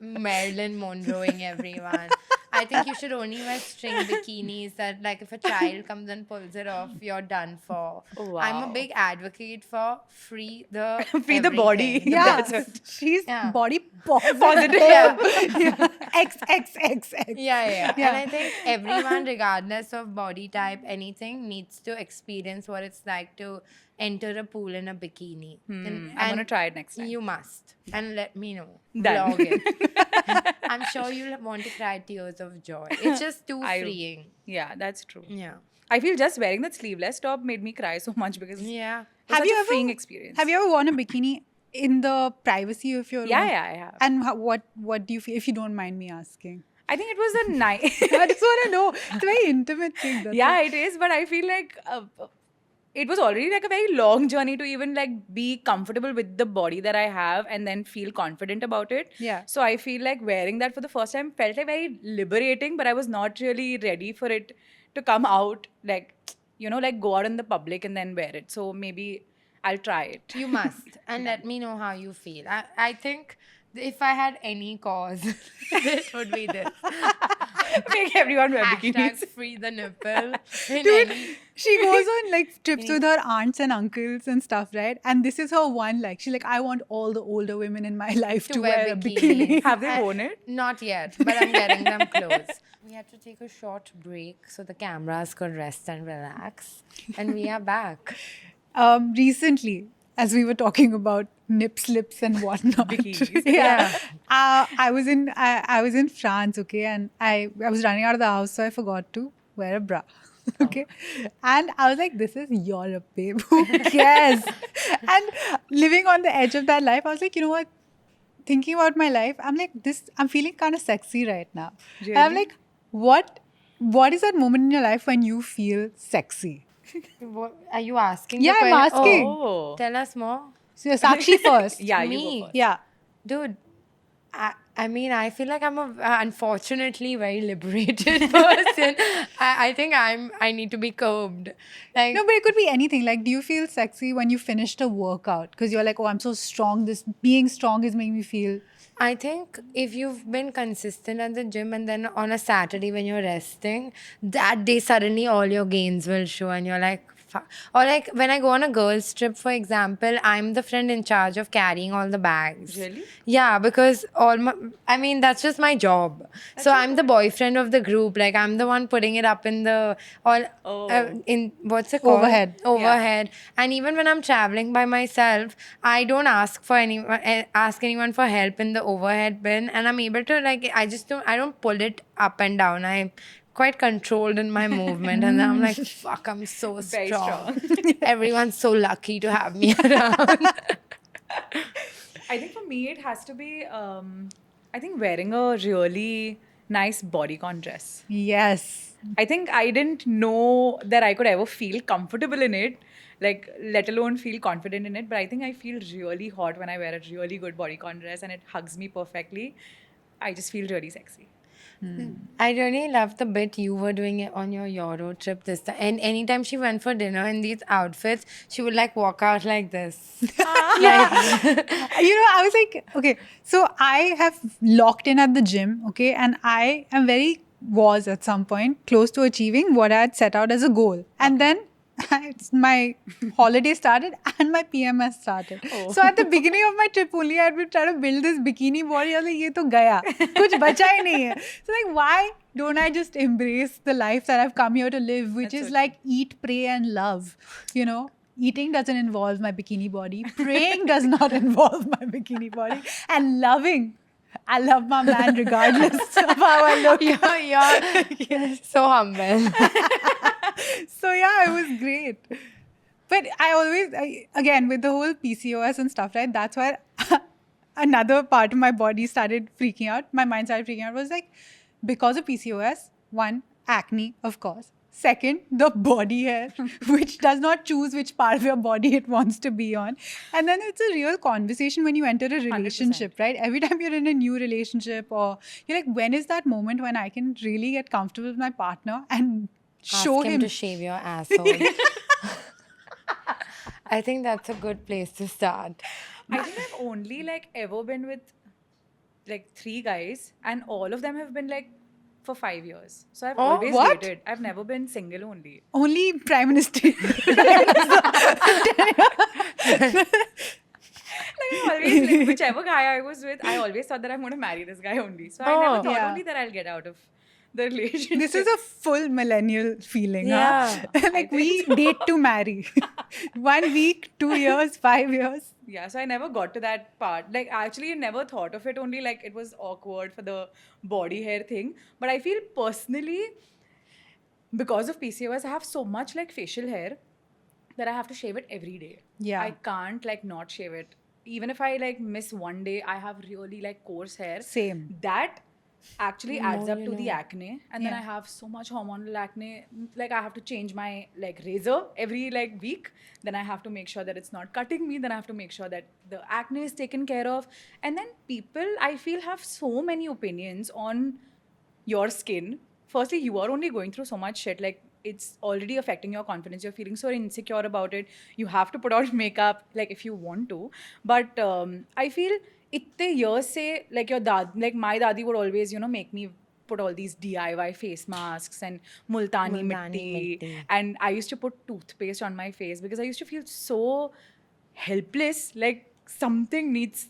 Marilyn Monroeing everyone. I think you should only wear string bikinis that, like, if a child comes and pulls it off, you're done for. Oh, I'm a wow. big advocate for free the Free the body. everything. Yeah, That's it. she's Yeah. body positive. Positive. Yeah. X X X X. Yeah. Yeah. And I think everyone, regardless of body type, anything, needs to experience what it's like to enter a pool in a bikini. I'm gonna try it next time. You must. And let me know. Done. Vlog it. I'm sure you'll want to cry tears of joy. It's just too I- freeing. Yeah, that's true. Yeah. I feel just wearing that sleeveless top made me cry so much because Yeah. it was Have such you a ever freeing experience. Have you ever worn a bikini in the privacy of your Yeah, room? yeah, I have. And what do you feel, if you don't mind me asking? I think it was a nice. I just want to know. It's a very intimate thing. That's Yeah, all. it is, but I feel like it was already like a very long journey to even like be comfortable with the body that I have and then feel confident about it. Yeah. So I feel like wearing that for the first time felt like very liberating, but I was not really ready for it to come out, like, you know, like go out in the public and then wear it. So maybe I'll try it. You must. And let me know how you feel. I think if I had any cause, it would be this. Make everyone wear Hashtag bikinis. free the nipple. in Dude, any- she goes on like trips with her aunts and uncles and stuff, right? And this is her one like. She's like, I want all the older women in my life to wear a bikini. Have they worn it? Not yet, but I'm getting them close. We had to take a short break so the cameras could rest and relax. And we are back. Recently, as we were talking about nip slips and whatnot, Bikinis. yeah, I was in France, okay, and I was running out of the house, so I forgot to wear a bra. Okay, and I was like, "This is Europe, babe. Who cares?" And living on the edge of that life, I was like, "You know what? Thinking about my life, I'm like, I'm feeling kind of sexy right now." And I'm Really? like, what is that moment in your life when you feel sexy? What, are you asking? Yeah, the I'm question? asking. Oh. Tell us more. So Sakshi first. Yeah, you Me. go first. Yeah. Dude, I mean, I feel like I'm a unfortunately very liberated person. I think I need to be curbed. Like, No, but it could be anything. Like, do you feel sexy when you finished a workout? Because you're like, oh, I'm so strong. This being strong is making me feel I think if you've been consistent at the gym and then on a Saturday when you're resting, that day suddenly all your gains will show and you're like, or like when I go on a girls' trip, for example, I'm the friend in charge of carrying all the bags. Really? Yeah, because I mean, that's just my job. So I'm the boyfriend of the group. Like I'm the one putting it up in the, all, in, what's it called? Overhead. And even when I'm traveling by myself, I don't ask for ask anyone for help in the overhead bin, and I'm able to, like, I don't pull it up and down. I'm quite controlled in my movement, and I'm like, fuck, I'm so Very strong. Everyone's so lucky to have me around. I think for me, it has to be, I think wearing a really nice bodycon dress. Yes. I think I didn't know that I could ever feel comfortable in it, like, let alone feel confident in it. But I think I feel really hot when I wear a really good bodycon dress and it hugs me perfectly. I just feel really sexy. I really love the bit you were doing it on your Euro trip this time. And anytime she went for dinner in these outfits, she would like walk out like this. I was like, okay, so I have locked in at the gym, okay, and I am was at some point close to achieving what I had set out as a goal. And then my holiday started and my PMS started. So at the beginning of my trip only, I had been trying to build this bikini body. I was like, ye to gaya. Kuch bacha hi nahi hai. So like, why don't I just embrace the life that I've come here to live, which is like eat, pray and love, you know? Eating doesn't involve my bikini body. Praying does not involve my bikini body. And loving, I love my man regardless of how I look. You're so humble. So yeah, it was great. But again, with the whole PCOS and stuff, right? That's where another part of my body started freaking out. My mind started freaking out. Was like, because of PCOS, one, acne, of course. Second, the body hair, which does not choose which part of your body it wants to be on. And then it's a real conversation when you enter a relationship, 100%. right? Every time you're in a new relationship, or you're like, when is that moment when I can really get comfortable with my partner and show Ask him to shave your asshole. I think that's a good place to start. I think I've only like ever been with like 3 guys, and all of them have been like for 5 years. So I've always what? dated. I've never been single only. Only Prime Minister. Like I always, like, whichever guy I was with, I always thought that I'm going to marry this guy only. So I never thought only that I'll get out of the relationship. This is a full millennial feeling, Yeah. huh? Like we date to marry. 1 week, 2 years, 5 years. Yeah, so I never got to that part. Like, I actually never thought of it, only like it was awkward for the body hair thing. But I feel personally, because of PCOS, I have so much like facial hair that I have to shave it every day. Yeah. I can't like not shave it. Even if I like miss one day, I have really like coarse hair. Same. That actually adds up to the acne, and then Yeah. I have so much hormonal acne. Like I have to change my like razor every like week. Then I have to make sure that it's not cutting me. Then I have to make sure that the acne is taken care of. And then people, I feel, have so many opinions on your skin. Firstly, you are only going through so much shit. Like it's already affecting your confidence. You're feeling so insecure about it. You have to put on makeup, like if you want to. But I feel itne years se, like your dad, like my dadi would always, make me put all these DIY face masks and multani mitti. And I used to put toothpaste on my face because I used to feel so helpless. Like something needs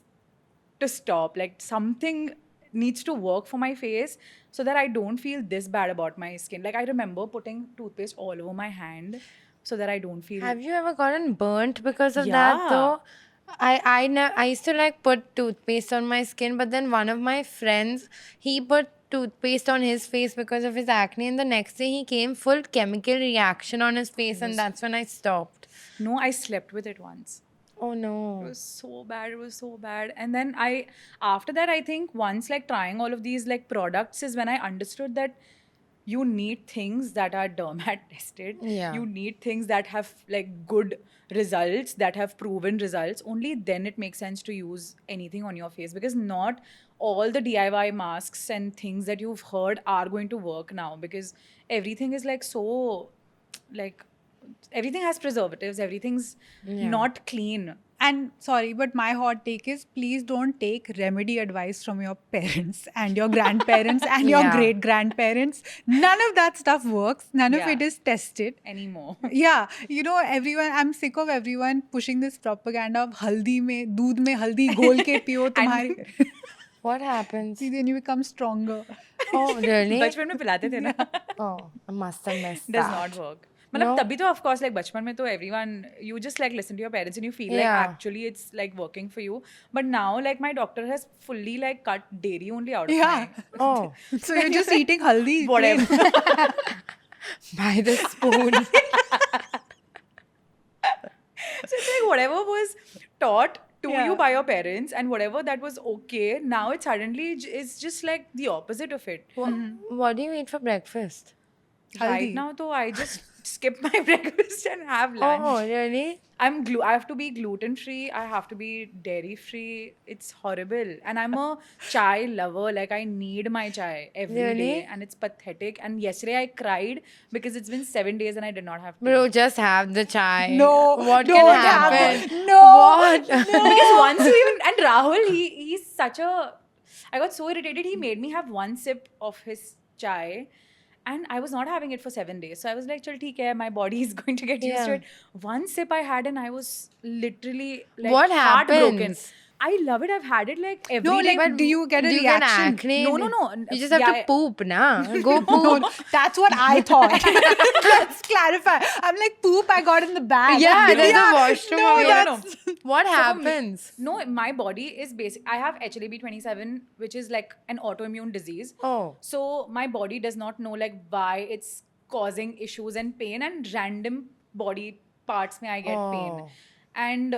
to stop. Like something needs to work for my face so that I don't feel this bad about my skin. Like I remember putting toothpaste all over my hand so that I don't feel. Have you ever gotten burnt because of Yeah. that though? I used to like put toothpaste on my skin, but then one of my friends, he put toothpaste on his face because of his acne, and the next day he came full chemical reaction on his face, and that's when I stopped. No, I slept with it once. Oh It no. was so bad. It was so bad. And then after that, I think once like trying all of these like products is when I understood that you need things that are dermat tested. Yeah. You need things that have like good results, that have proven results. Only then it makes sense to use anything on your face, because not all the DIY masks and things that you've heard are going to work now, because everything is like so like everything has preservatives, everything's not clean. And sorry, but my hot take is please don't take remedy advice from your parents and your grandparents and your Yeah. great grandparents. None of that stuff works. None of Yeah. it is tested. Anymore. Yeah, you know, everyone, I'm sick of everyone pushing this propaganda of haldi mein, doodh mein haldi ghol ke piyo tumhari. What happens? Then you become stronger. Oh, really? बचपन में पिलाते थे ना. Oh, I must have missed Does that. not work. मतलब No. तभी तो of course like बचपन में तो everyone you just like listen to your parents and you feel like Yeah. actually it's like working for you. But now like my doctor has fully like cut dairy only out of Yeah. my Oh, So you're just eating haldi. whatever. plain. by the spoon. So it's like whatever was taught to Yeah. you by your parents and whatever that was okay, now it suddenly is just like the opposite of it. What do you eat for breakfast? Right Haldi. now though I just skip my breakfast and have lunch. Oh, really? I have to be gluten free. I have to be dairy free. It's horrible. And I'm a chai lover. Like I need my chai every day, Really? and it's pathetic. And yesterday I cried because it's been 7 days and I did not have tea. Bro, just have the chai. No, What don't can have happen? it. No, What? Because once you even and Rahul, he's such a. I got so irritated. He made me have one sip of his chai. And I was not having it for 7 days. So I was like, chal, theek hai, my body is going to get used to Yeah. it. One sip I had and I was literally like What heartbroken. happens? I love it. I've had it like every No, day. like, do you get a Do you reaction? get acne? No, no, no. You just have Yeah, to poop, na? Go No, poop. that's what I thought. Let's clarify. I'm like, poop I got in the bag. Yeah, there's a washroom no, over here. that's- What happens? No, my body is basic. I have HLA-B27, which is like an autoimmune disease. Oh. So my body does not know like why it's causing issues and pain, and random body parts may I get pain. Oh. And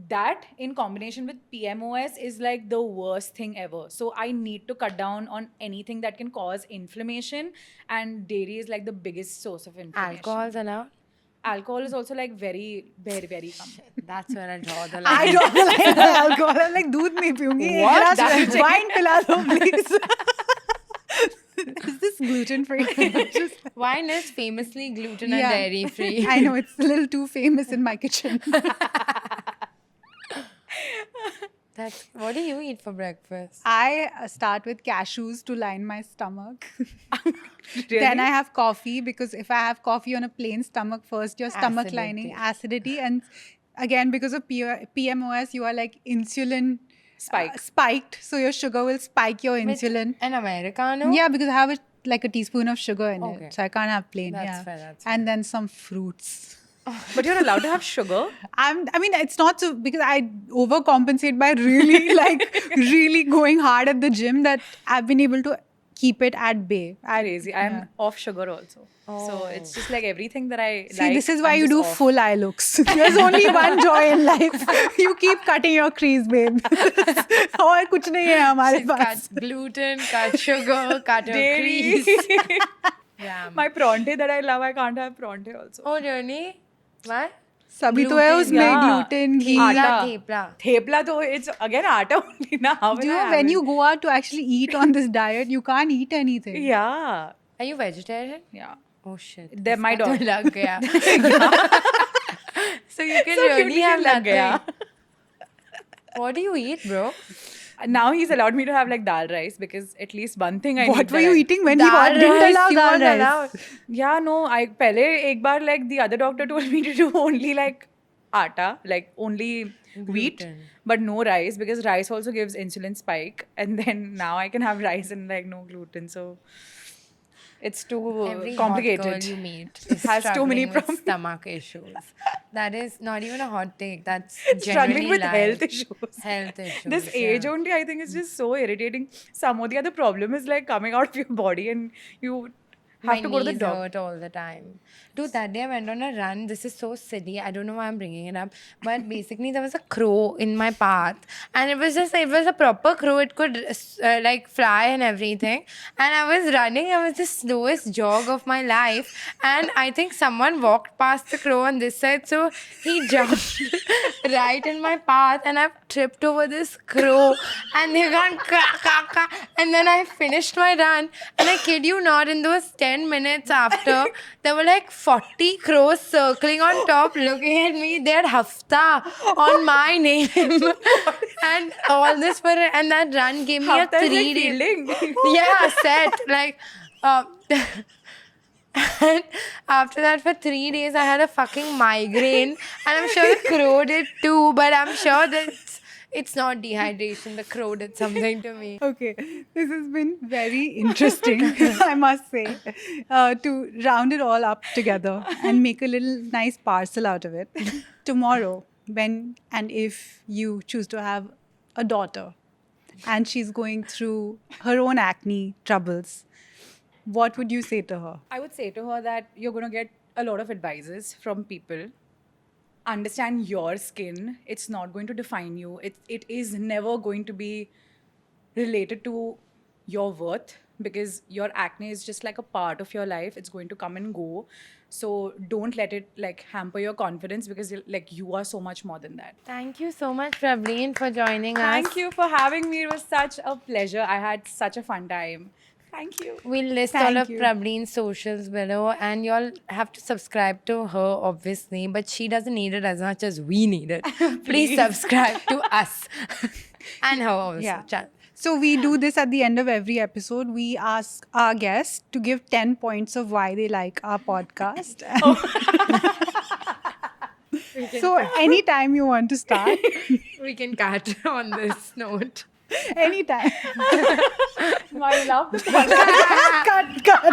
that in combination with PMOS is like the worst thing ever. So I need to cut down on anything that can cause inflammation, and dairy is like the biggest source of inflammation. Alcohol's allowed? Alcohol is also like very, very, very common. That's where I draw the line. I don't like alcohol. I'm like, दूध नहीं पीऊंगी. What? एक गिलास wine पिला दो, please. Is this gluten free? Wine is famously gluten and Yeah. dairy free. I know, it's a little too famous in my kitchen. That's what do you eat for breakfast? I start with cashews to line my stomach. Really? Then I have coffee, because if I have coffee on a plain stomach first, your stomach Acidity. lining, acidity. And again, because of PMOS, you are like insulin spiked. So your sugar will spike your insulin. An Americano? Yeah, because I have like a teaspoon of sugar in Okay. it. So I can't have plain. That's yeah. fair, that's And then some fruits. But you're allowed to have sugar. I mean, it's not so, because I overcompensate by really really going hard at the gym, that I've been able to keep it at bay. Crazy. I'm off sugar also. So it's just like everything that I See, like. this is why I'm you just do off. full eye looks. There's only one joy in life. You keep cutting your crease, babe. और कुछ नहीं है हमारे She's pass. cut gluten, cut sugar, cut her Dairy. crease. Yeah. My pronte that I love, I can't have pronte also. Oh, really? What? सभी तो है Gluten, उसमें yeah. gluten, ghee. Aata. Thepla. Thepla though, it's again atta only na. How will Do you I know, have when it? you go out to actually eat on this diet, you can't eat anything. Yeah. Are you vegetarian? Yeah. Oh shit. They're my इसका तो dog. लग गया. So you can So really cutely have lag nothing. gaya. What do you eat, bro? Now he's allowed me to have like dal rice, because at least one thing I What need were that you I- eating when he Dal didn't rice, allow you dal weren't rice? allowed. Yeah, no. I pehle ek bar like the other doctor told me to do only like atta, like only wheat, Gluten. but no rice, because rice also gives insulin spike. And then now I can have rice and like no gluten, so it's too Every complicated. hot girl you meet is Has too many struggling with problems. stomach issues. That is not even a hot take. That's Struggling genuinely with life. health issues. Health issues. This age yeah. only, I think, is just so irritating. Some of the other problem is like coming out of your body, and you have My to go to the knees doctor. hurt all the time. Dude, that day I went on a run. This is so silly. I don't know why I'm bringing it up. But basically, there was a crow in my path. And it was a proper crow. It could like fly and everything. And I was running. I was the slowest jog of my life. And I think someone walked past the crow on this side. So he jumped right in my path. And I've tripped over this crow. And they gone, "Ka, ka, ka." And then I finished my run. And I kid you not, in those 10 10 minutes after, there were like 40 crows circling on top looking at me. They had hafta on my name. And all this for and that run gave me Hafta a is like 3-day fielding. yeah, set. Like, and after that, for 3 days, I had a fucking migraine. And I'm sure the crow did too, but I'm sure that it's not dehydration. The crow did something to me. Okay, this has been very interesting, I must say, to round it all up together and make a little nice parcel out of it. Tomorrow, when and if you choose to have a daughter and she's going through her own acne troubles, what would you say to her? I would say to her that you're going to get a lot of advices from people. Understand your skin. It's not going to define you. It is never going to be related to your worth, because your acne is just like a part of your life. It's going to come and go. So don't let it like hamper your confidence, because like you are so much more than that. Thank you so much, Pravleen, for joining us. Thank you for having me. It was such a pleasure. I had such a fun time. Thank you. We'll list Thank all of you. Pravleen's socials below, and y'all have to subscribe to her, obviously, but she doesn't need it as much as we need it. Please subscribe to us and her also. Yeah. So we do this at the end of every episode. We ask our guests to give 10 points of why they like our podcast. So anytime you want to start, We can cut on this note. anytime. I love this. Cut.